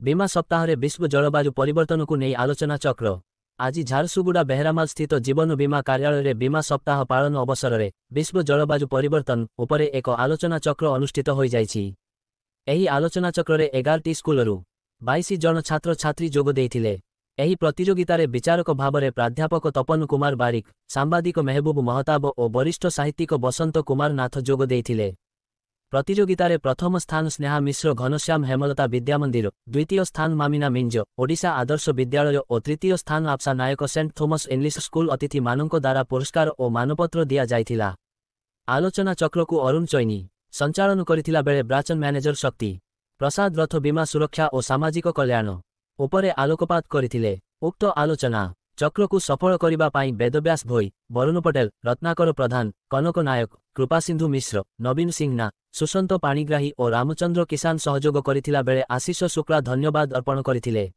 बीमा सप्ताह विश्व जलवायु परिवर्तन को नहीं आलोचना चक्र। आज झारसुगुड़ा बेहरामाल स्थित जीवन बीमा कार्यालय बीमा सप्ताह पालन अवसर में विश्व जलवायु परिवर्तन उपरे एक आलोचना चक्र अनुष्ठित हो जाइछि। एही आलोचना चक्र 11टी स्कूलरू 22 जन छात्र छात्री जोग देइथिले। एही प्रतियोगितारे विचारक भावरे प्राध्यापक तपन कुमार बारिक, सांबादिक मेहबूब महताब और वरिष्ठ साहित्यिक बसंत कुमार नाथ जोग देइथिले। प्रतियोगितारे प्रथम स्थान स्नेहा मिश्र घनश्याम हेमलता विद्यामंदिर, द्वितीय स्थान मामिना मिंज ओडिशा आदर्श विद्यालय और तृतीय स्थान आपसा नायक सेंट थॉमस इंग्लिश स्कूल अतिथि मानक द्वारा पुरस्कार और मानपत्र दिया जाइथिला। आलोचना चक्र को अरुण चैनी संचालन करिथिला बेले ब्रांच मैनेजर शक्ति प्रसाद रथ बीमा सुरक्षा और सामाजिक कल्याण उपरे आलोकपात करिथिले। उक्त आलोचना चक्र को सफल करिबा पाई वेदव्यास भोई, वरुण पटेल, रत्नाकर प्रधान, कनक नायक, कृपासिंधु मिश्र, नवीन सिंहना, सुसंत पाणिग्राही और रामचंद्र किसान सहयोग करिथिला बेले आशीष शुक्ला धन्यवाद अर्पण करिथिले।